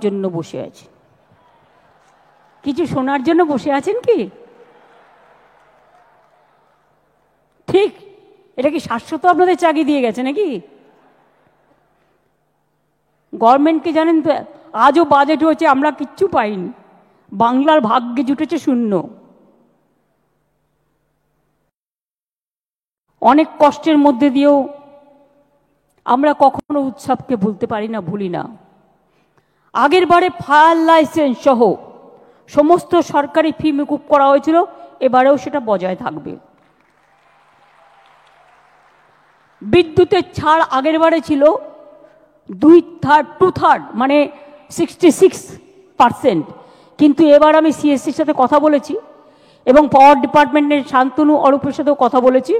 জন্য বসে আছে, কিছু শোনার জন্য বসে আছেন কি? ঠিক, এটা কি শাশ্বত আপনাদের চাকরি দিয়ে গেছে নাকি? গভর্নমেন্টকে জানেন তো, আজও বাজেট হয়েছে আমরা কিচ্ছু পাইনি, বাংলার ভাগ্যে জুটেছে শূন্য। অনেক কষ্টের মধ্যে দিয়েও আমরা কখনো উৎসবকে ভুলতে পারি না, ভুলি না। আগের বারে ফায়ার লাইসেন্স সহ সমস্ত সরকারি ফি মকুব করা হয়েছিল, এবারেও সেটা বজায় থাকবে। বিদ্যুতের ছাড় আগের বারে ছিল 2/3 মানে 66%, কিন্তু এবার আমি সিএসসির সাথে কথা বলেছি এবং পাওয়ার ডিপার্টমেন্টের শান্তনু অরূপের সাথেও কথা বলেছি।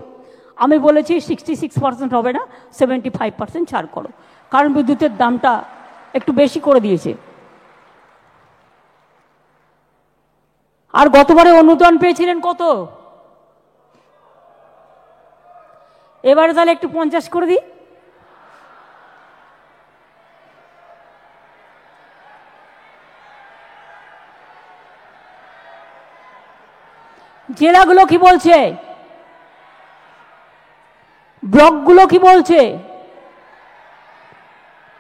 আমি বলেছি 66% হবে না, 75% ছাড় করো, কারণ বিদ্যুতের দামটা একটু বেশি করে দিয়েছে। আর গতবারে অনুদান পেয়েছিলেন কত? এবারে তাহলে একটু 50 করে দিই। জেলাগুলো কি বলছে? ব্লকগুলো কি বলছে?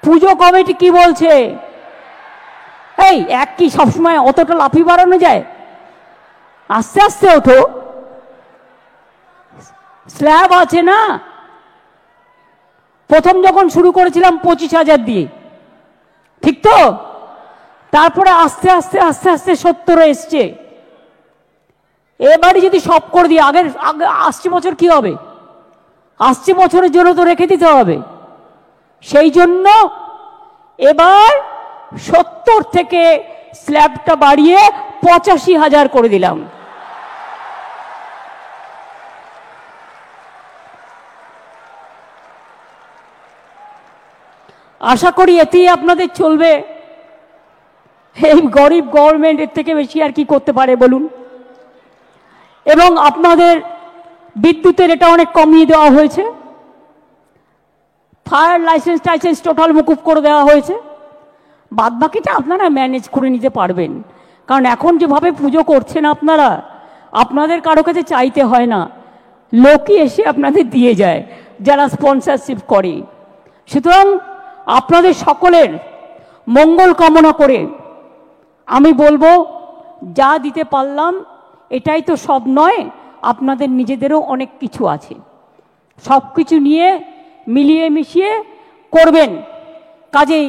পুজো কমিটি কি বলছে? এই এক কি সবসময় অতটা লাফি বাড়ানো যায়? আস্তে আস্তে ওঠো, স্ল্যাব আছে না। প্রথম যখন শুরু করেছিলাম 25,000 দিয়ে, ঠিক তো? তারপরে আস্তে আস্তে আস্তে আস্তে 70 এসছে। এবারে যদি সব করে দিই, আগের আসছে বছর কি হবে? আসছে বছরের জন্য তো রেখে দিতে হবে। সেই জন্য এবার 70 থেকে স্ল্যাবটা বাড়িয়ে 85,000 করে দিলাম। আশা করি এতেই আপনাদের চলবে। এই গরিব গভর্নমেন্টের থেকে বেশি আর কি করতে পারে বলুন? এবং আপনাদের বিদ্যুতের এটা অনেক কমিয়ে দেওয়া হয়েছে, ফায়ার লাইসেন্স টাইসেন্স টোটাল মকুব করে দেওয়া হয়েছে। বাদ বাকিটা আপনারা ম্যানেজ করে নিতে পারবেন, কারণ এখন যেভাবে পুজো করছেন আপনারা, আপনাদের কারো কাছে চাইতে হয় না, লোকই এসে আপনাদের দিয়ে যায় যারা স্পন্সরশিপ করে। সুতরাং আপনাদের সকলের মঙ্গল কামনা করে আমি বলবো, যা দিতে পারলাম এটাই তো সব নয়, আপনাদের নিজেদেরও অনেক কিছু আছে। সব কিছু নিয়ে মিলিয়ে মিশিয়ে করবেন। কাজেই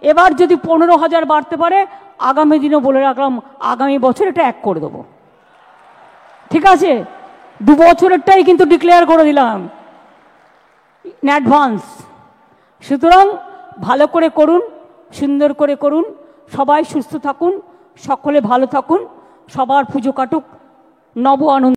এবার যদি 15,000 বাড়তে পারে, আগামী দিনও বলে রাখলাম, আগামী বছর এটা 1 করে দেবো, ঠিক আছে? 2 বছরেরটাই কিন্তু ডিক্লেয়ার করে দিলাম ইন অ্যাডভান্স। সুতরাং ভালো করে করুন, সুন্দর করে করুন, সবাই সুস্থ থাকুন, সকলে ভালো থাকুন, সবার পুজো কাটুক, নব আনন্দ।